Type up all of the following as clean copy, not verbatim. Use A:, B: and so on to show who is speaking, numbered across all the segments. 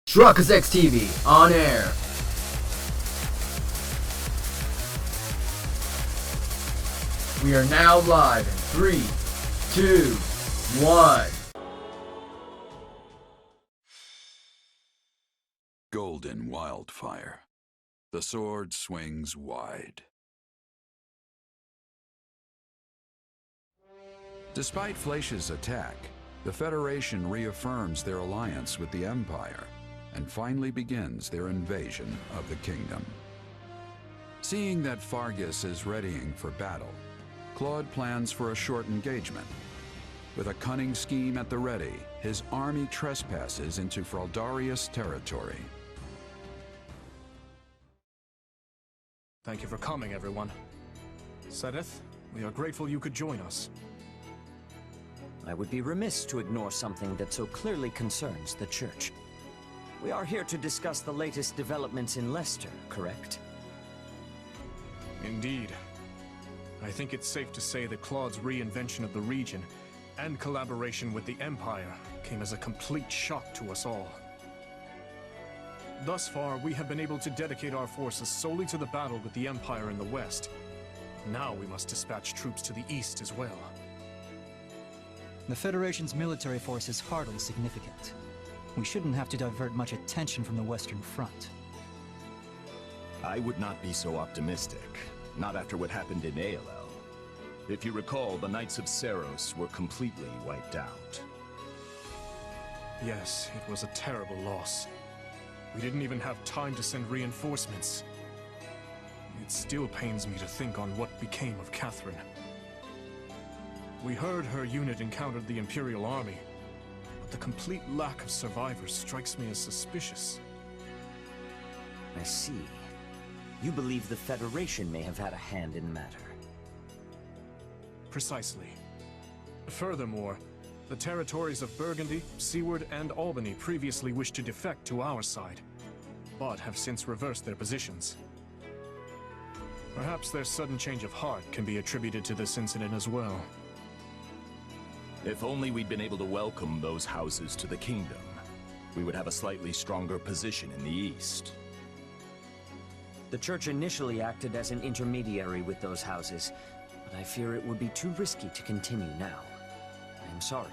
A: Truckers X TV on air. We are now live in 3, 2, 1.
B: Golden wildfire. The sword swings wide. Despite Flaish's attack, the Federation reaffirms their alliance with the Empire and finally begins their invasion of the kingdom. Seeing that Fargus is readying for battle, Claude plans for a short engagement. With a cunning scheme at the ready, his army trespasses into Fraldarius territory.
C: Thank you for coming, everyone. Sedith, we are grateful you could join us.
D: I would be remiss to ignore something that so clearly concerns the Church. We are here to discuss the latest developments in Leicester, correct?
C: Indeed. I think it's safe to say that Claude's reinvention of the region and collaboration with the Empire came as a complete shock to us all. Thus far, we have been able to dedicate our forces solely to the battle with the Empire in the west. Now we must dispatch troops to the east as well.
E: The Federation's military force is hardly significant. We shouldn't have to divert much attention from the Western Front.
F: I would not be so optimistic, not after what happened in ALL. If you recall, the Knights of Seiros were completely wiped out.
C: Yes, it was a terrible loss. We didn't even have time to send reinforcements. It still pains me to think on what became of Catherine. We heard her unit encountered the Imperial Army, but the complete lack of survivors strikes me as suspicious.
D: I see. You believe the Federation may have had a hand in the matter.
C: Precisely. Furthermore, the territories of Burgundy, Seward, and Albany previously wished to defect to our side, but have since reversed their positions. Perhaps their sudden change of heart can be attributed to this incident as well.
F: If only we'd been able to welcome those houses to the kingdom, we would have a slightly stronger position in the east.
D: The Church initially acted as an intermediary with those houses, but I fear it would be too risky to continue now. I am sorry.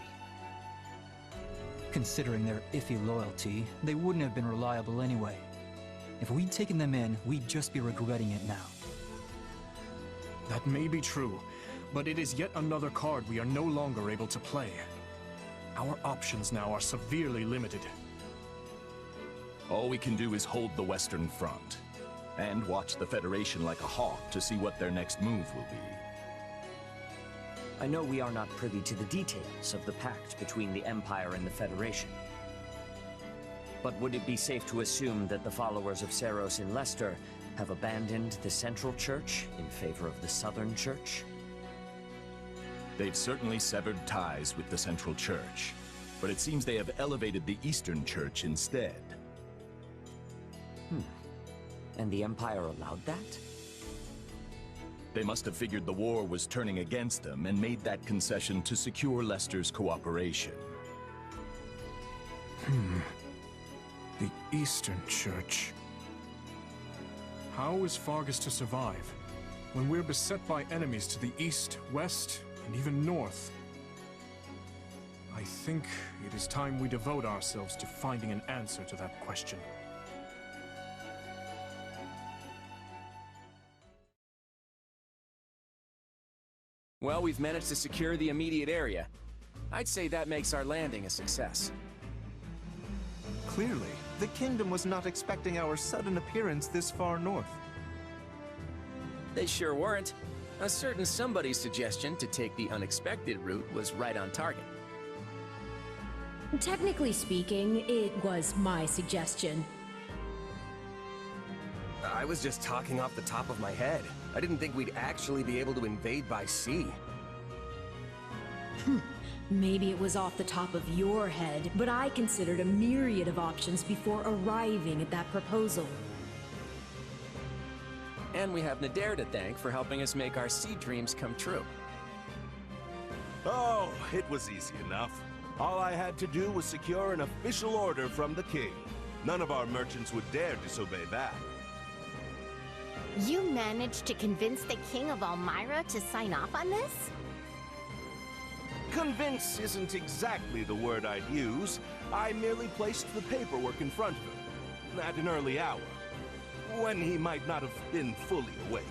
E: Considering their iffy loyalty, they wouldn't have been reliable anyway. If we'd taken them in, we'd just be regretting it now.
C: That may be true, but it is yet another card we are no longer able to play. Our options now are severely limited.
F: All we can do is hold the Western Front, and watch the Federation like a hawk to see what their next move will be.
D: I know we are not privy to the details of the pact between the Empire and the Federation. But would it be safe to assume that the followers of Seiros in Leicester have abandoned the Central Church in favor of the Southern Church?
F: They've certainly severed ties with the Central Church, but it seems they have elevated the Eastern Church instead.
D: And the Empire allowed that?
F: They must have figured the war was turning against them and made that concession to secure Leicester's cooperation.
C: The Eastern Church. How is Fargus to survive when we're beset by enemies to the east, west, and even north? I think it is time we devote ourselves to finding an answer to that question.
G: Well, we've managed to secure the immediate area. I'd say that makes our landing a success.
H: Clearly, the Kingdom was not expecting our sudden appearance this far north.
G: They sure weren't. A certain somebody's suggestion to take the unexpected route was right on target.
I: Technically speaking, it was my suggestion.
J: I was just talking off the top of my head. I didn't think we'd actually be able to invade by sea.
I: Maybe it was off the top of your head, but I considered a myriad of options before arriving at that proposal.
G: And we have Nadir to thank for helping us make our sea dreams come true.
K: Oh, it was easy enough. All I had to do was secure an official order from the king. None of our merchants would dare disobey that.
L: You managed to convince the King of Elmyra to sign off on this?
K: Convince isn't exactly the word I'd use. I merely placed the paperwork in front of him, at an early hour, when he might not have been fully awake.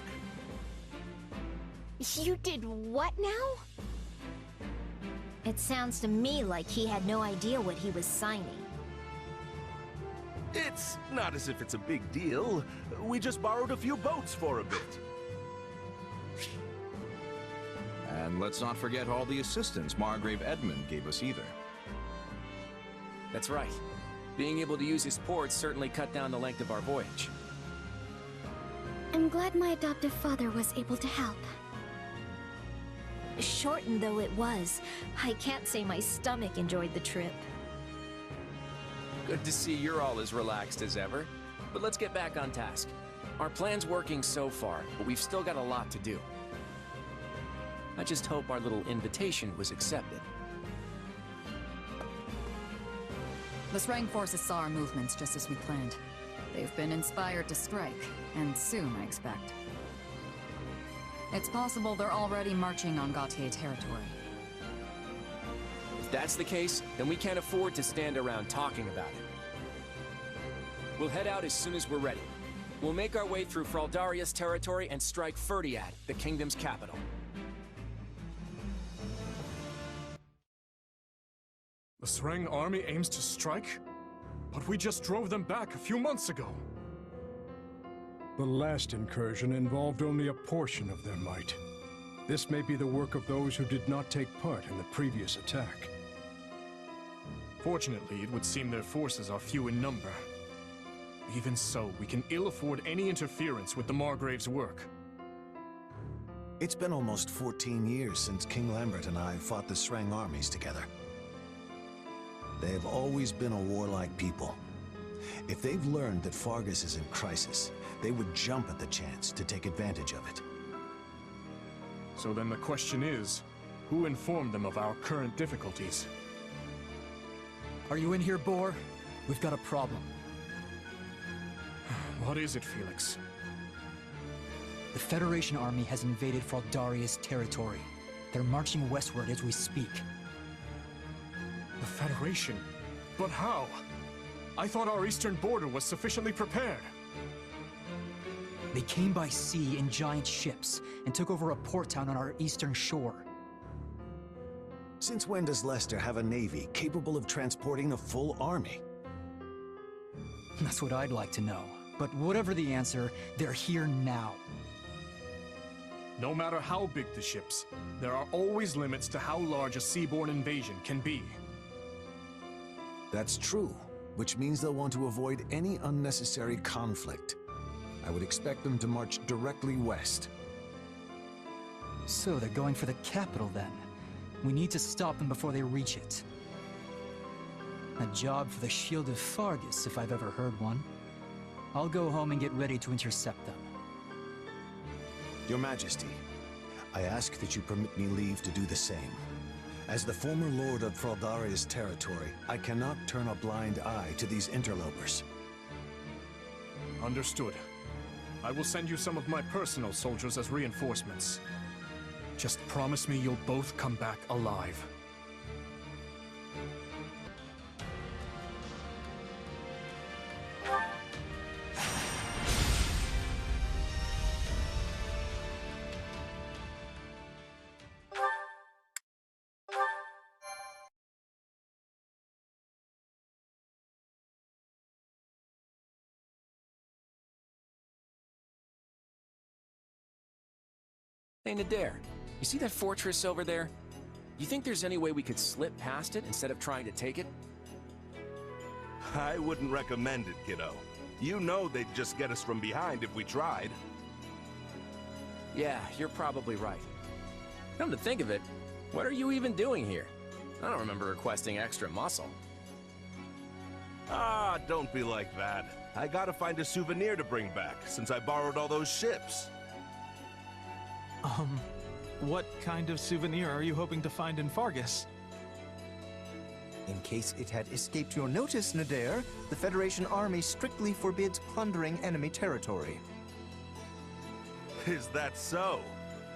L: You did what now? It sounds to me like he had no idea what he was signing.
K: It's not as if it's a big deal. We just borrowed a few boats for a bit.
M: And let's not forget all the assistance Margrave Edmund gave us either.
G: That's right. Being able to use his ports certainly cut down the length of our voyage.
N: I'm glad my adoptive father was able to help.
I: Shortened though it was, I can't say my stomach enjoyed the trip.
G: Good to see you're all as relaxed as ever. But let's get back on task. Our plan's working so far, but we've still got a lot to do. I just hope our little invitation was accepted.
O: The Srang forces saw our movements just as we planned. They've been inspired to strike, and soon, I expect. It's possible they're already marching on Gautier territory.
G: If that's the case, then we can't afford to stand around talking about it. We'll head out as soon as we're ready. We'll make our way through Fraldaria's territory and strike Ferdiad, the kingdom's capital.
C: The Srang army aims to strike? But we just drove them back a few months ago.
P: The last incursion involved only a portion of their might. This may be the work of those who did not take part in the previous attack.
C: Fortunately, it would seem their forces are few in number. Even so, we can ill afford any interference with the Margrave's work.
Q: It's been almost 14 years since King Lambert and I fought the Srang armies together. They have always been a warlike people. If they've learned that Fargus is in crisis, they would jump at the chance to take advantage of it.
C: So then the question is, who informed them of our current difficulties?
E: Are you in here, Boar? We've got a problem.
C: What is it, Felix?
E: The Federation army has invaded Fraldaria's territory. They're marching westward as we speak.
C: The Federation? But how? I thought our eastern border was sufficiently prepared.
E: They came by sea in giant ships and took over a port town on our eastern shore.
Q: Since when does Leicester have a navy capable of transporting a full army?
E: That's what I'd like to know. But whatever the answer, they're here now.
C: No matter how big the ships, there are always limits to how large a seaborne invasion can be.
Q: That's true, which means they'll want to avoid any unnecessary conflict. I would expect them to march directly west.
E: So they're going for the capital then. We need to stop them before they reach it. A job for the Shield of Fargus, if I've ever heard one. I'll go home and get ready to intercept them.
Q: Your Majesty, I ask that you permit me leave to do the same. As the former Lord of Fraldaria's territory, I cannot turn a blind eye to these interlopers.
C: Understood. I will send you some of my personal soldiers as reinforcements. Just promise me you'll both come back alive.
G: Hey, Nadir, you see that fortress over there? You think there's any way we could slip past it instead of trying to take it?
K: I wouldn't recommend it, kiddo. You know they'd just get us from behind if we tried.
G: Yeah, you're probably right. Come to think of it, what are you even doing here? I don't remember requesting extra muscle.
K: Ah, don't be like that. I gotta find a souvenir to bring back, since I borrowed all those ships.
H: What kind of souvenir are you hoping to find in Fargus? In case it had escaped your notice, Nadir, the Federation army strictly forbids plundering enemy territory.
K: Is that so?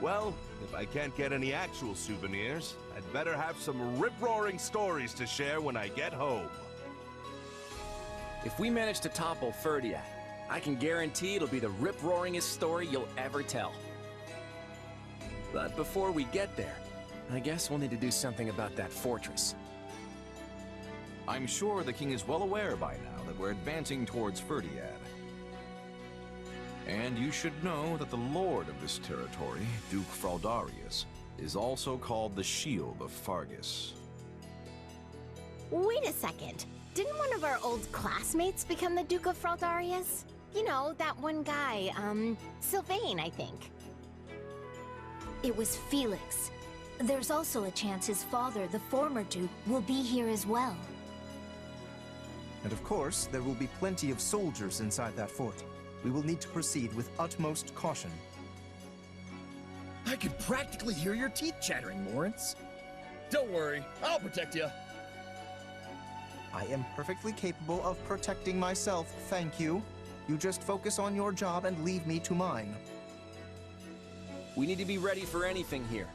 K: Well, if I can't get any actual souvenirs, I'd better have some rip-roaring stories to share when I get home.
G: If we manage to topple Ferdiad, I can guarantee it'll be the rip-roaringest story you'll ever tell. But before we get there, I guess we'll need to do something about that fortress.
M: I'm sure the king is well aware by now that we're advancing towards Ferdiad. And you should know that the lord of this territory, Duke Fraldarius, is also called the Shield of Fargus.
L: Wait a second. Didn't one of our old classmates become the Duke of Fraldarius? You know, that one guy, Sylvain, I think.
N: It was Felix. There's also a chance his father, the former Duke, will be here as well.
H: And of course, there will be plenty of soldiers inside that fort. We will need to proceed with utmost caution.
R: I could practically hear your teeth chattering, Lawrence. Don't worry, I'll protect you.
H: I am perfectly capable of protecting myself, thank you. You just focus on your job and leave me to mine.
G: We need to be ready for anything here.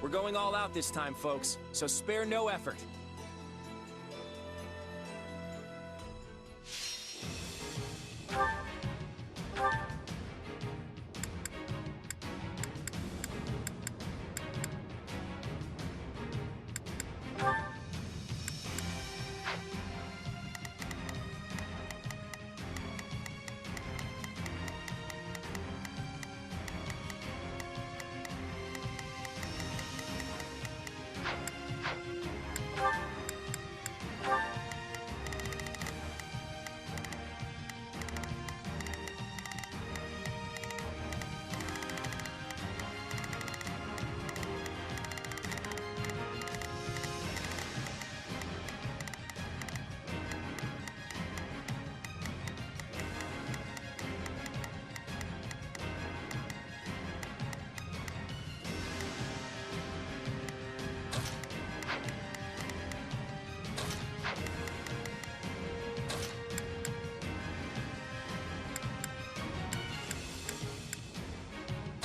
G: We're going all out this time, folks, so spare no effort.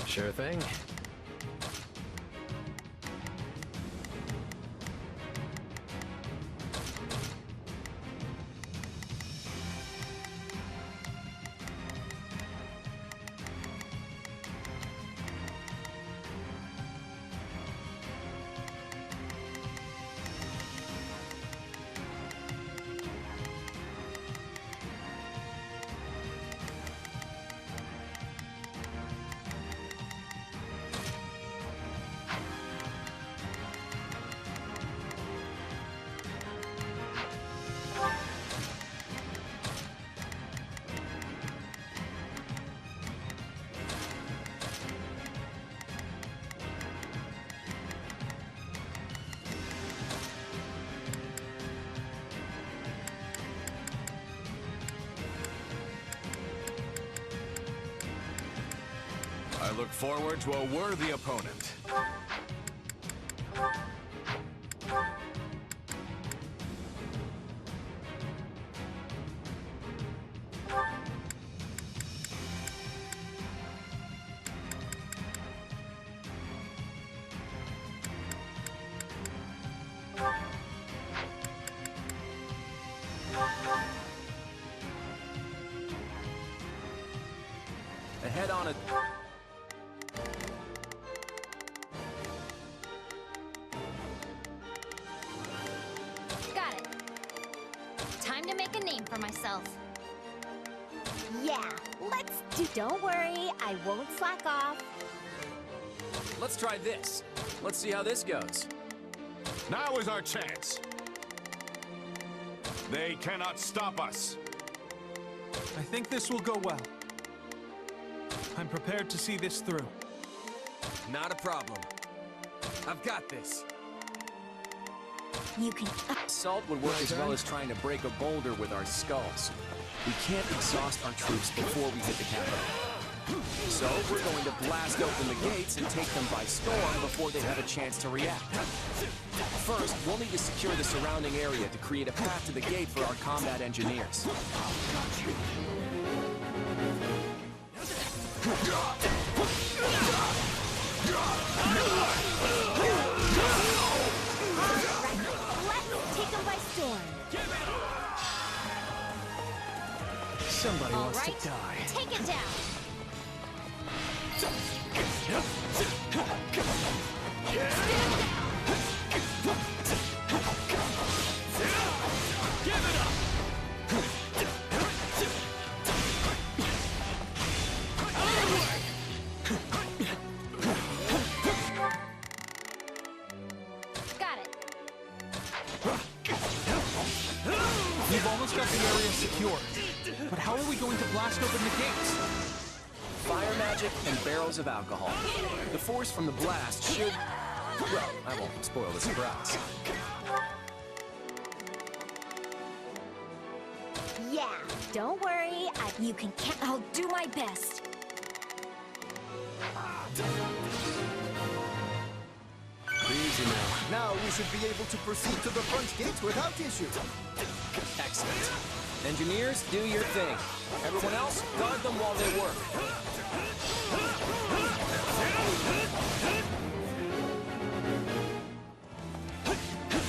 R: Sure thing.
K: I look forward to a worthy opponent.
G: Ahead on it.
L: Got it. Time to make a name for myself. Yeah, let's do. Don't worry, I won't slack off.
G: Let's try this. Let's see how this goes.
K: Now is our chance. They cannot stop us.
S: I think this will go well. I'm prepared to see this through.
G: Not a problem. I've got this.
N: You can...
G: Salt would work as well as trying to break a boulder with our skulls. We can't exhaust our troops before we hit the capital. So we're going to blast open the gates and take them by storm before they have a chance to react. First, we'll need to secure the surrounding area to create a path to the gate for our combat engineers.
L: Let's take them by storm.
S: Somebody
L: All
S: wants
L: right,
S: to die.
L: take it down. Got it.
S: We've almost got the area secured. But how are we going to blast open the gates?
G: Fire magic and barrels of alcohol. The force from the blast should... Well, I won't spoil the surprise.
L: Yeah, don't worry. You can count. I'll do my best.
J: Easy now. Now we should be able to proceed to the front gates without issue.
G: Excellent. Engineers, do your thing. Everyone else, guard them while they work.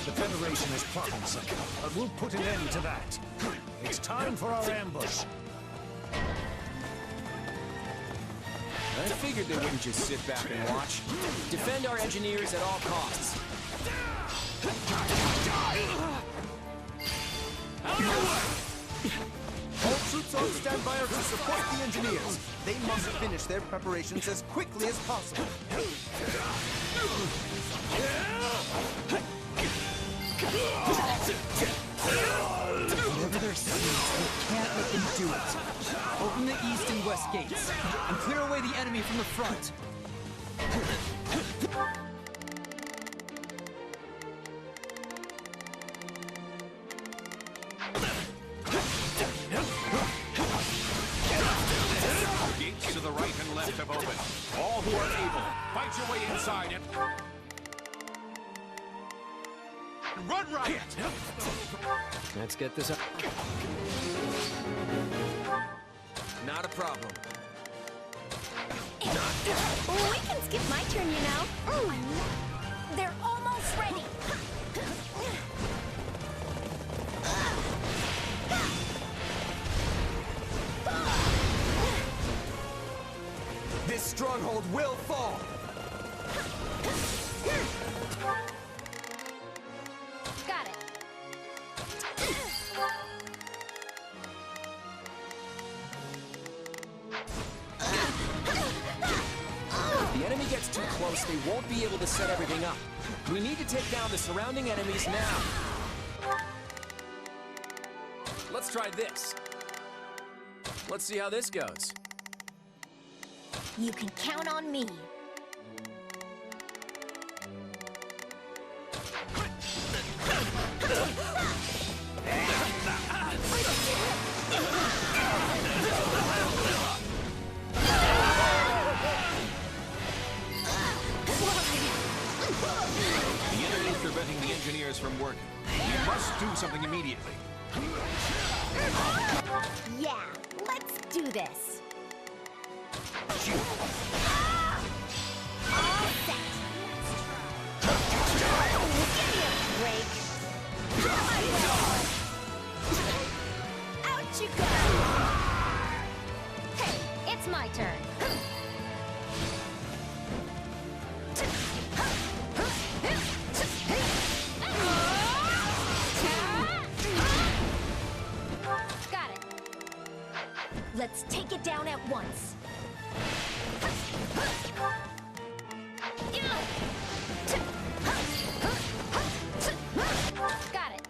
T: The Federation is plotting something, but we'll put an end to that. It's time for our ambush.
G: I figured they wouldn't just sit back and watch. Defend our engineers at all costs.
J: All troops on standby are to support the engineers. They must finish their preparations as quickly as possible.
E: Whatever their seeds, we can't let them do it. Open the east and west gates, and clear away the enemy from the front.
T: Gates to the right and left have opened. All who are able, fight your way inside and... Run riot!
J: Let's get this up.
G: Not a problem.
L: We can skip my turn, you know. They're almost ready.
J: This stronghold will fall.
L: Got it.
G: If the enemy gets too close, they won't be able to set everything up. We need to take down the surrounding enemies now. Let's try this. Let's see how this goes.
L: You can count on me.
T: The enemy's preventing the engineers from working. We must do something immediately.
L: Yeah, let's do this. All set. Give me a break. Out you go. Hey, it's my turn. Got it. Let's take it down at once. Got it.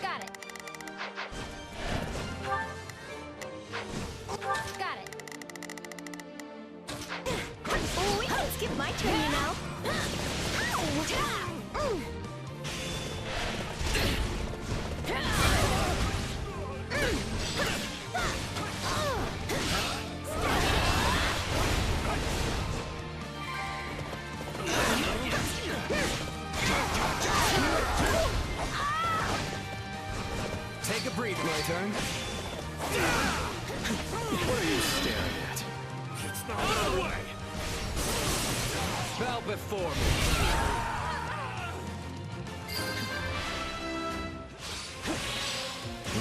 L: Got it. my turn, you know.
R: Take a breather. My turn. What are you staring at? It's not my way. Bow before me.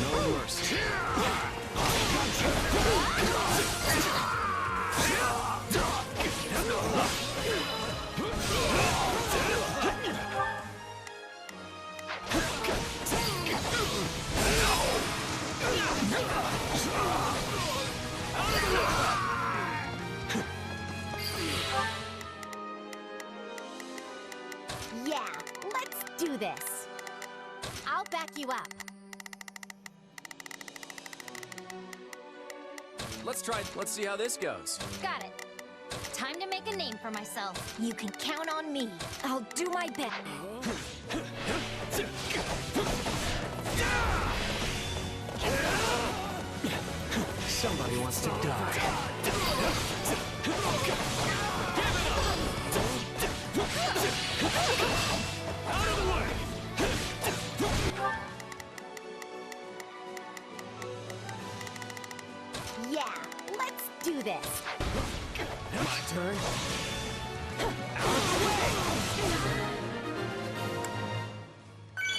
R: No mercy.
L: Yeah, let's do this. I'll back you up.
G: Let's see how this goes.
L: Got it. Time to make a name for myself. You can count on me. I'll do my best.
R: Somebody wants to die.
L: Yeah, let's do this.
R: My turn.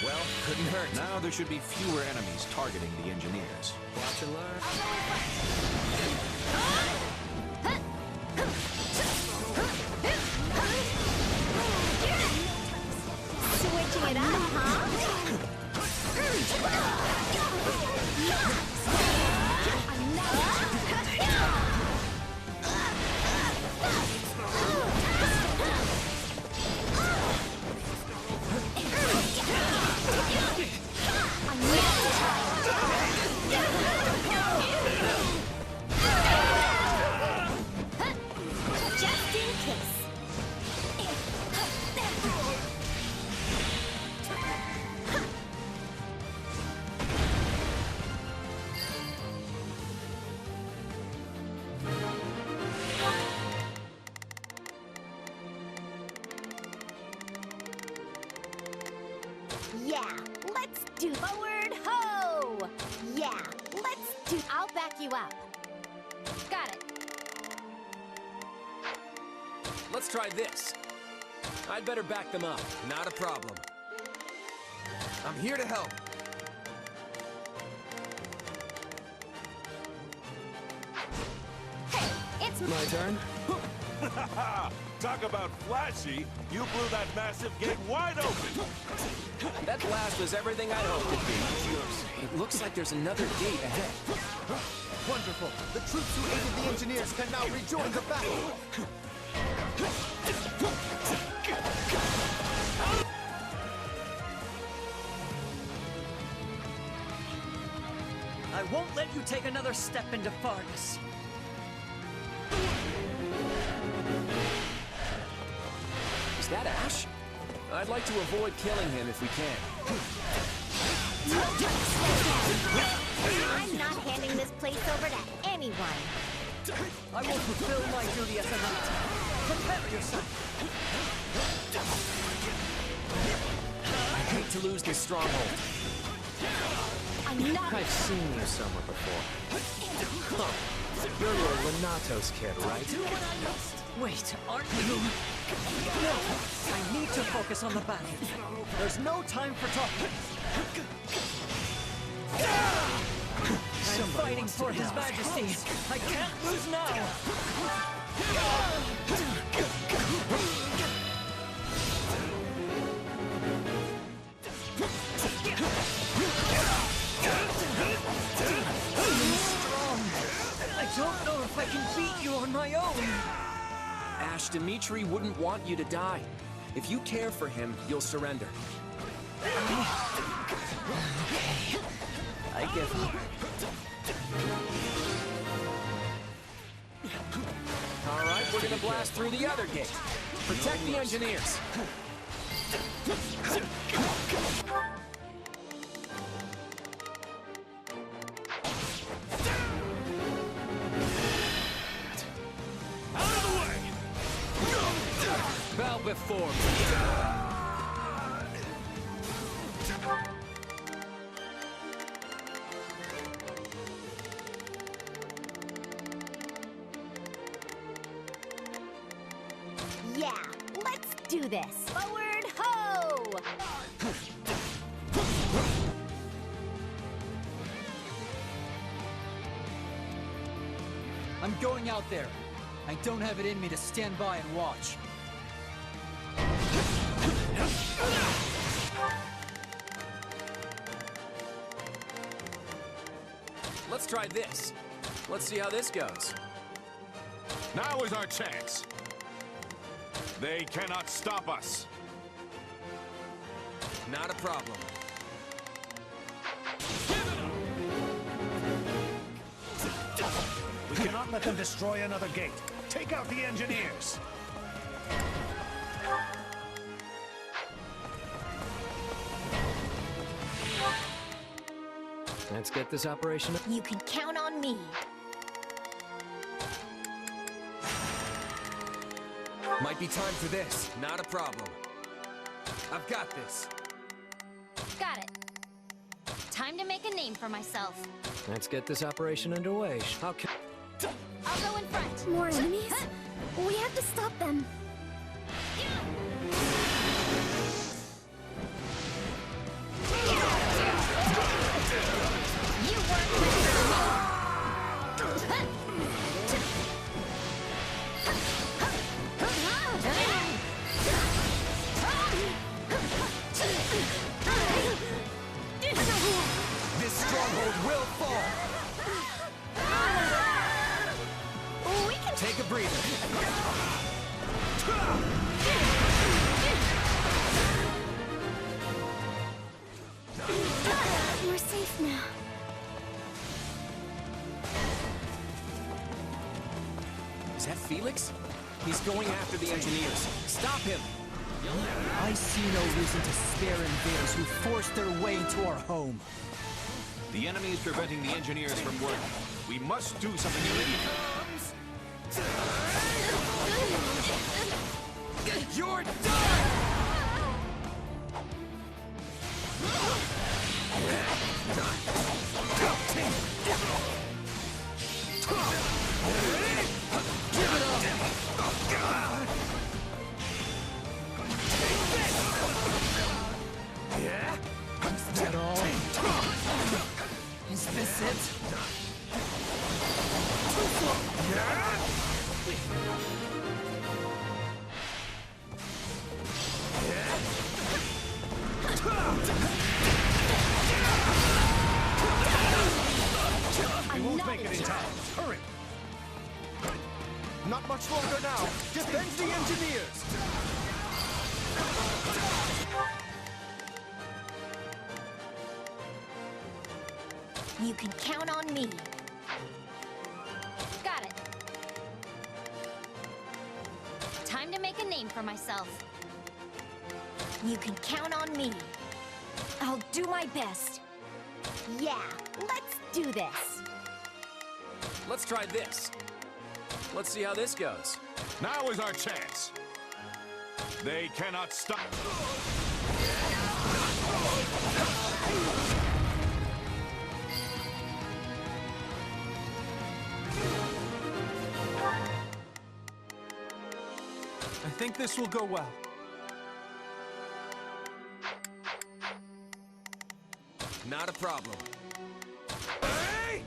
M: Well, couldn't hurt. Now there should be fewer enemies targeting the engineers.
R: Watch and learn.
L: Switching it up, huh? Just in case. Yeah, let's do forward ho! Yeah, let's do. I'll back you up. Got it.
G: Let's try this. I'd better back them up.
R: Not a problem. I'm here to help.
L: It's
R: my turn.
K: Talk about flashy! You blew that massive gate wide open!
G: That blast was everything I'd hoped it'd be. It looks like there's another gate ahead.
J: Wonderful. The troops who aided the engineers can now rejoin the battle.
D: I won't let you take another step into Fargus.
G: Is that Ash? I'd like to avoid killing him if we can.
L: I'm not handing this place over to anyone.
D: I will fulfill my duty as a knight. Prepare yourself.
G: I hate to lose this stronghold.
L: I'm not.
R: I've seen you somewhere before. Huh. You're your Renatos kid, right?
D: Do what I must. Wait, aren't you? No, I need to focus on the battle. There's no time for talking. I'm fighting for His Majesty. I can't lose now. Strong. I don't know if I can beat you on my own.
G: Ash, Dimitri wouldn't want you to die. If you care for him, you'll surrender.
D: Okay. I give up.
G: All right, we're gonna blast through the other gate. Protect the engineers!
K: Out of the way!
G: Bow before me!
L: Yeah, let's do this. Forward ho!
E: I'm going out there. I don't have it in me to stand by and watch.
G: Let's try this. Let's see how this goes.
K: Now is our chance. They cannot stop us.
G: Not a problem.
T: We cannot let them destroy another gate. Take out the engineers.
G: Let's get this operation.
L: You can count on me.
G: Might be time for this. Not a problem. I've got this.
L: Got it. Time to make a name for myself.
G: Let's get this operation underway.
L: I'll go in front.
N: More enemies? We have to stop them.
L: You weren't ready for me.
G: This stronghold will fall.
L: We can
G: take a breather.
N: We're safe now.
G: Is that Felix? He's going after the engineers. Stop him!
E: I see no reason to spare invaders who forced their way into our home.
M: The enemy is preventing the engineers from working. We must do something immediately.
G: You're done! Give it up!
E: Is that all? Is this it?
J: We won't make it in time. Hurry! Not much longer now. Defend the engineers!
L: You can count on me. Got it. Time to make a name for myself. You can count on me. I'll do my best. Yeah, let's do this.
G: Let's try this. Let's see how this goes.
K: Now is our chance. They cannot stop.
S: I think this will go well.
G: Not a problem.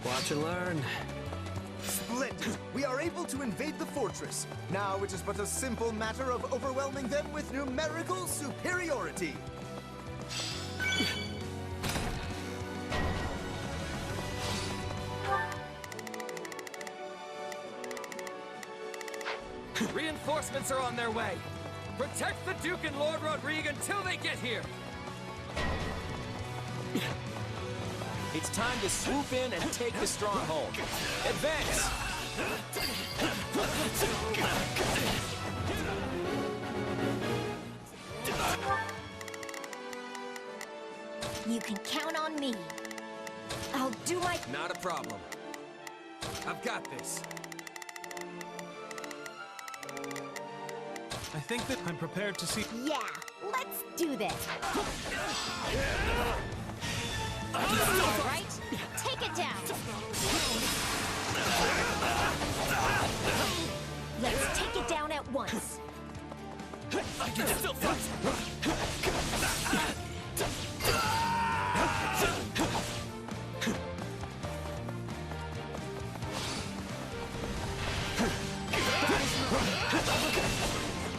G: Watch and learn.
J: Splendid! We are able to invade the fortress. Now it is but a simple matter of overwhelming them with numerical superiority.
G: Reinforcements are on their way. Protect the Duke and Lord Rodrigue until they get here. It's time to swoop in and take the stronghold. Advance!
L: You can count on me. I'll do my...
G: Not a problem. I've got this.
S: I think that I'm prepared to see...
L: Yeah, let's do this.
G: All
L: right? Take it down. Let's take it down at once.
G: I can still fight.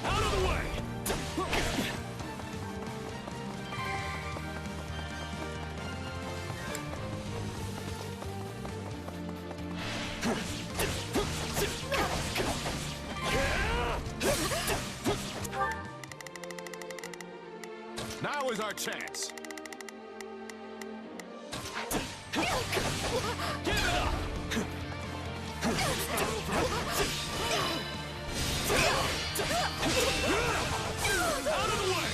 K: Out of the way! Now is our chance. Give it up! Out of the way!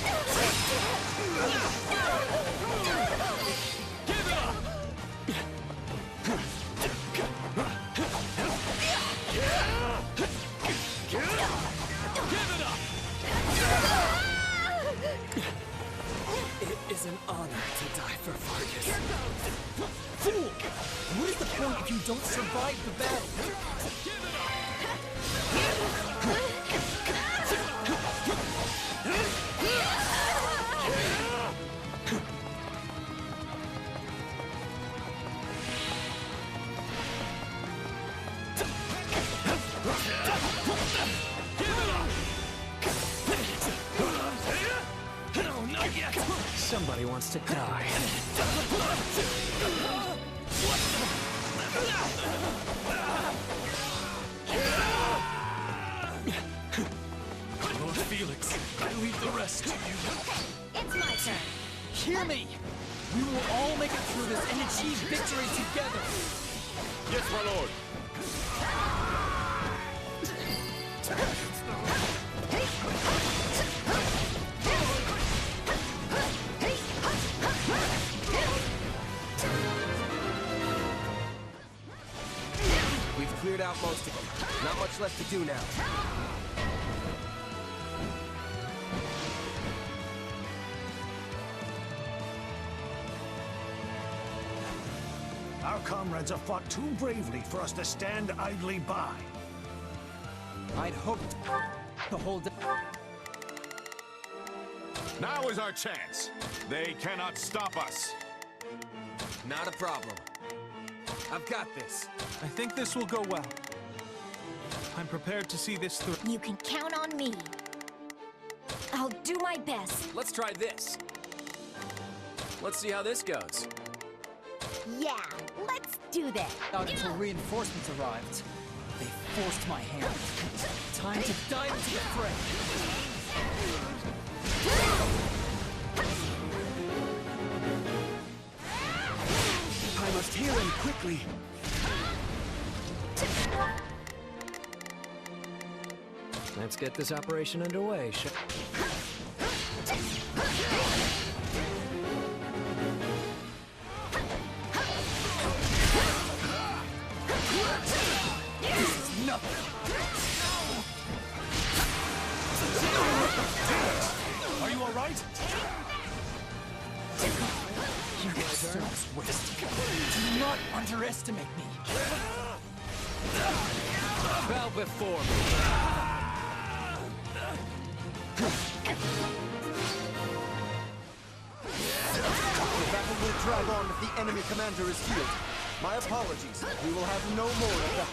K: Give it up! Give it up!
G: It is an honor to die for Vargas.
R: Fool! What is the point if you don't survive the battle?
G: No, not yet.
R: Somebody wants to die.
G: Lord Felix, I leave the rest to you.
L: It's my turn.
R: Hear me! We will all make it through this and achieve victory together!
K: Yes, my lord.
G: We've cleared out most of them. Not much left to do now.
T: Our comrades have fought too bravely for us to stand idly by.
R: I'd hoped to hold...
K: Now is our chance. They cannot stop us.
G: Not a problem. I've got this.
S: I think this will go well. I'm prepared to see this through.
L: You can count on me. I'll do my best.
G: Let's try this. Let's see how this goes.
L: Yeah, let's do this.
E: Out until reinforcements arrived. They forced my hand. Time to dive into the fray.
R: I must heal him quickly. Let's get this operation underway,
T: Are you all right?
E: You get service waste. Do not underestimate me.
G: Bow before me.
J: The battle will drag on if the enemy commander is healed. My apologies. We will have no more of that.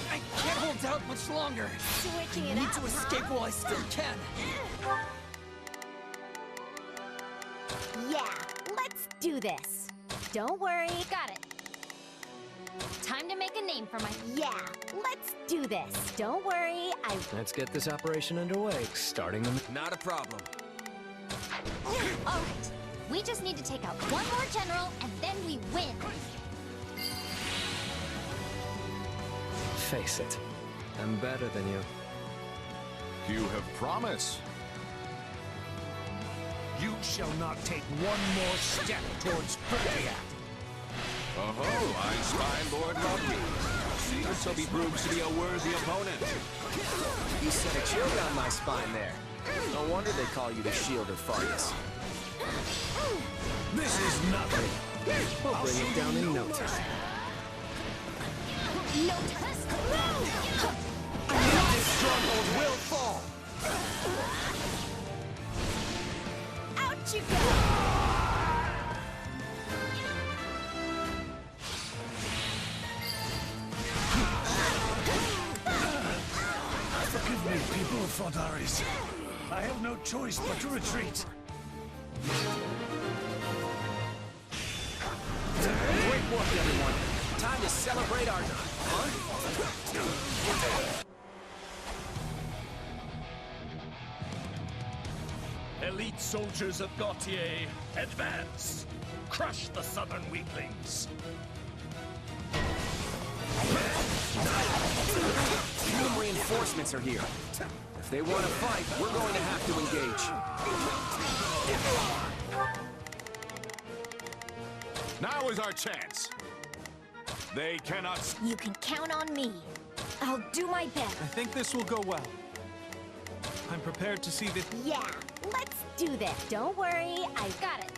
E: I can't hold out much longer.
L: Switching
E: I
L: it
E: need
L: up,
E: to escape while I still can.
L: Yeah, let's do this. Don't worry. Got it. Time to make a name for my... Yeah, let's do this. Don't worry,
R: Let's get this operation underway, starting the...
G: Not a problem.
L: All right. We just need to take out one more general, and then we win.
R: Face it, I'm better than you.
M: You have promise.
T: You shall not take one more step towards Ferdiat.
M: Oh, I spy Lord Ludwig. Let's hope he proves to be a worthy opponent.
G: You set a chill down my spine there. No wonder they call you the Shield of Fargus.
T: This is nothing.
G: We'll bring it down in no time.
L: No time.
T: This stronghold will fall.
L: Out you go!
T: Forgive me, people of Faldaris. I have no choice but to retreat.
G: Great work, everyone. Time to celebrate our fun.
K: Elite soldiers of Gautier, advance! Crush the southern weaklings!
G: Kingdom reinforcements are here. If they want to fight, we're going to have to engage.
M: Now is our chance. They cannot...
N: You can count on me. I'll do my best.
S: I think this will go well. I'm prepared to see the...
L: Yeah, let's do this. Don't worry, I've got it.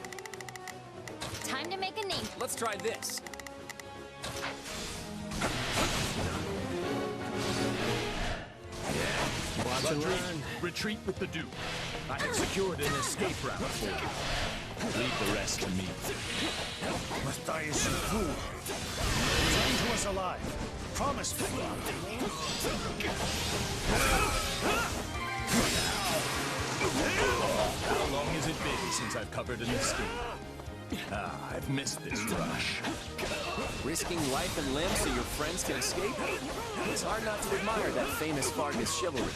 N: Time to make a name.
G: Let's try this.
K: Watch and learn. Retreat with the Duke. I have secured an escape route for you. Leave the rest to me.
T: Matthias, you fool. Return to us alive. Promise me.
K: How long has it been since I've covered an escape? I've missed this rush.
G: Risking life and limb so your friends can escape? It's hard not to admire that famous Fargus chivalry.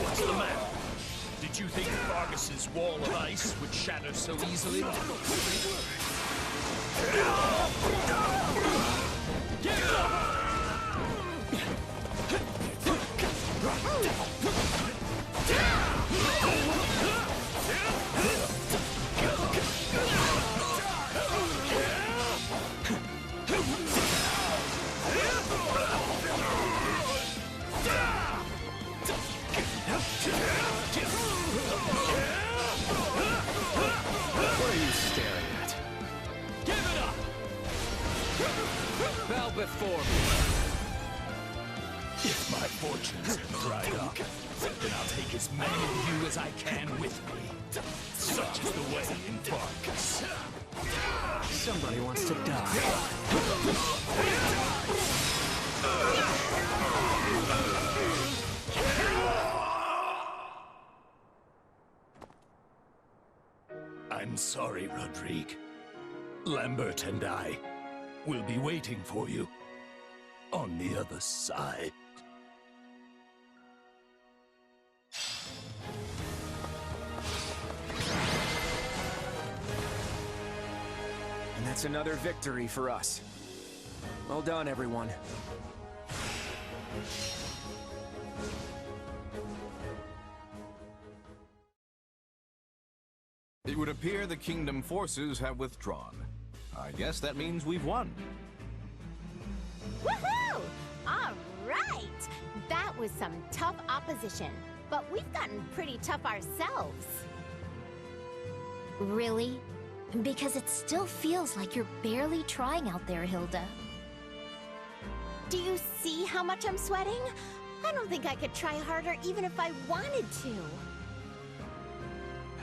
K: What's the matter? Did you think Fargus's wall of ice would shatter so easily?
G: Bow before me.
K: If my fortunes have dried up, then I'll take as many of you as I can with me. Such is the way in Fargus.
R: Somebody wants to die.
K: I'm sorry, Rodrigue. Lambert and I will be waiting for you on the other side.
G: And that's another victory for us. Well done, everyone.
M: It would appear the Kingdom forces have withdrawn. I guess that means we've won.
L: Woohoo! All right! That was some tough opposition, but we've gotten pretty tough ourselves.
N: Really? Because it still feels like you're barely trying out there, Hilda.
L: Do you see how much I'm sweating? I don't think I could try harder even if I wanted to.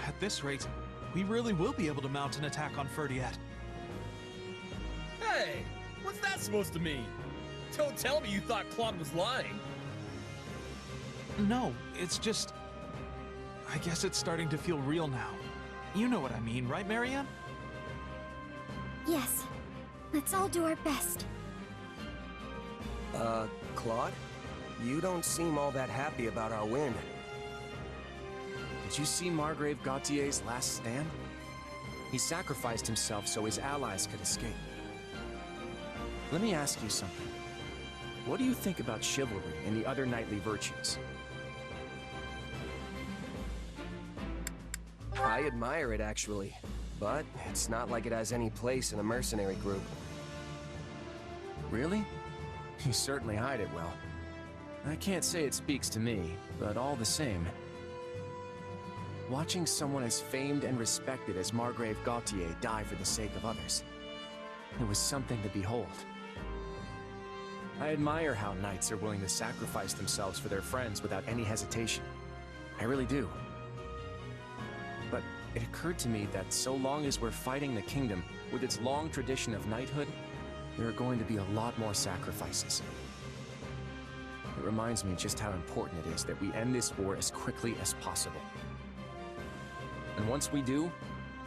S: At this rate, we really will be able to mount an attack on Ferdiat.
R: Hey, what's that supposed to mean? Don't tell me you thought Claude was lying.
S: No, it's just... I guess it's starting to feel real now. You know what I mean, right, Marianne?
N: Yes. Let's all do our best.
G: Claude? You don't seem all that happy about our win. Did you see Margrave Gautier's last stand? He sacrificed himself so his allies could escape. Let me ask you something. What do you think about chivalry and the other knightly virtues?
U: I admire it, actually. But it's not like it has any place in a mercenary group.
G: Really? You certainly hide it well. I can't say it speaks to me, but all the same. Watching someone as famed and respected as Margrave Gautier die for the sake of others, it was something to behold. I admire how knights are willing to sacrifice themselves for their friends without any hesitation. I really do. But it occurred to me that so long as we're fighting the kingdom with its long tradition of knighthood, there are going to be a lot more sacrifices. It reminds me just how important it is that we end this war as quickly as possible. And once we do,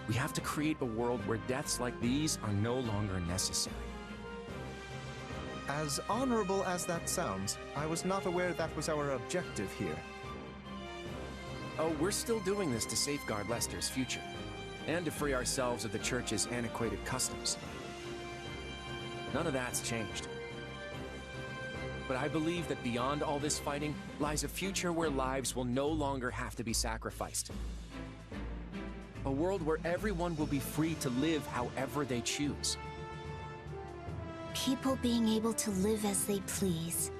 G: we have to create a world where deaths like these are no longer necessary.
H: As honorable as that sounds, I was not aware that was our objective here.
G: Oh, we're still doing this to safeguard Leicester's future, and to free ourselves of the Church's antiquated customs. None of that's changed. But I believe that beyond all this fighting lies a future where lives will no longer have to be sacrificed. A world where everyone will be free to live however they choose.
N: People being able to live as they please.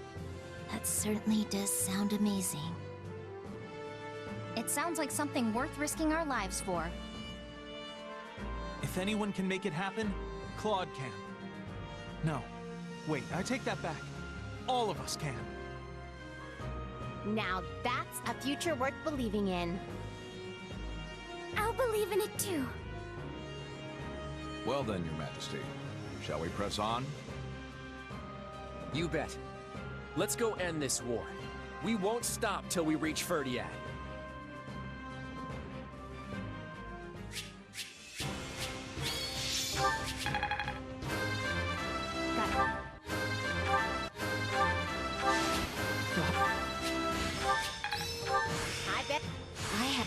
N: That certainly does sound amazing.
L: It sounds like something worth risking our lives for.
S: If anyone can make it happen, Claude can. No. Wait, I take that back. All of us can.
L: Now that's a future worth believing in. I'll believe in it too.
M: Well then, Your Majesty. Shall we press on?
G: You bet. Let's go end this war. We won't stop till we reach Ferdiad.
L: I bet I have.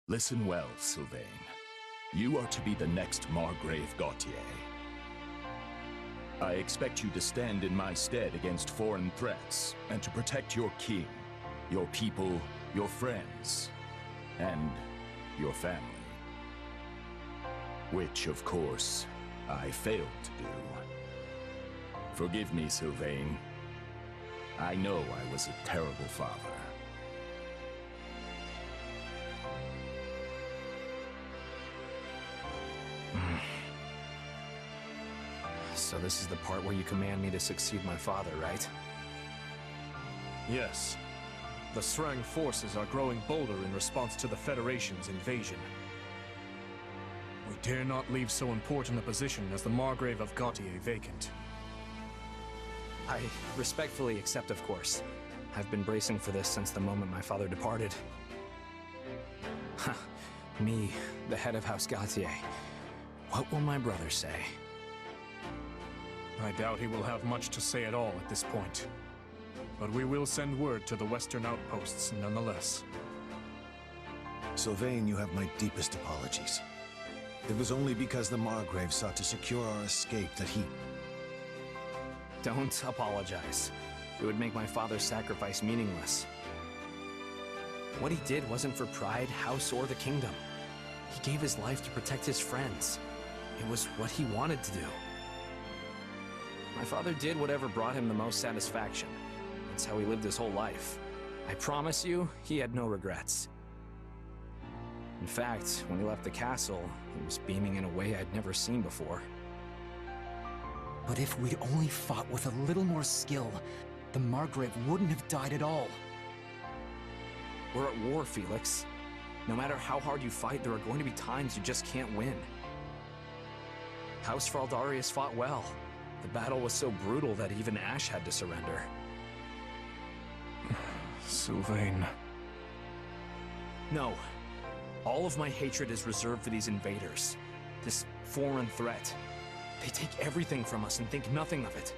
F: Listen well, Sylvain. You are to be the next Margrave Gautier. I expect you to stand in my stead against foreign threats, and to protect your king, your people, your friends, and your family. Which, of course, I failed to do. Forgive me, Sylvain. I know I was a terrible father.
R: So this is the part where you command me to succeed my father, right?
C: Yes. The Srang forces are growing bolder in response to the Federation's invasion. We dare not leave so important a position as the Margrave of Gautier vacant.
R: I respectfully accept, of course. I've been bracing for this since the moment my father departed. Me, the head of House Gautier. What will my brother say?
C: I doubt he will have much to say at all at this point. But we will send word to the western outposts nonetheless.
Q: Sylvain, you have my deepest apologies. It was only because the Margrave sought to secure our escape that he...
R: Don't apologize. It would make my father's sacrifice meaningless. What he did wasn't for pride, house, or the kingdom. He gave his life to protect his friends. It was what he wanted to do. My father did whatever brought him the most satisfaction. That's how he lived his whole life. I promise you, he had no regrets. In fact, when he left the castle, he was beaming in a way I'd never seen before.
E: But if we'd only fought with a little more skill, the Margrave wouldn't have died at all.
R: We're at war, Felix. No matter how hard you fight, there are going to be times you just can't win. House Fraldarius fought well. The battle was so brutal that even Ash had to surrender.
C: Sylvain.
R: No. All of my hatred is reserved for these invaders. This foreign threat. They take everything from us and think nothing of it.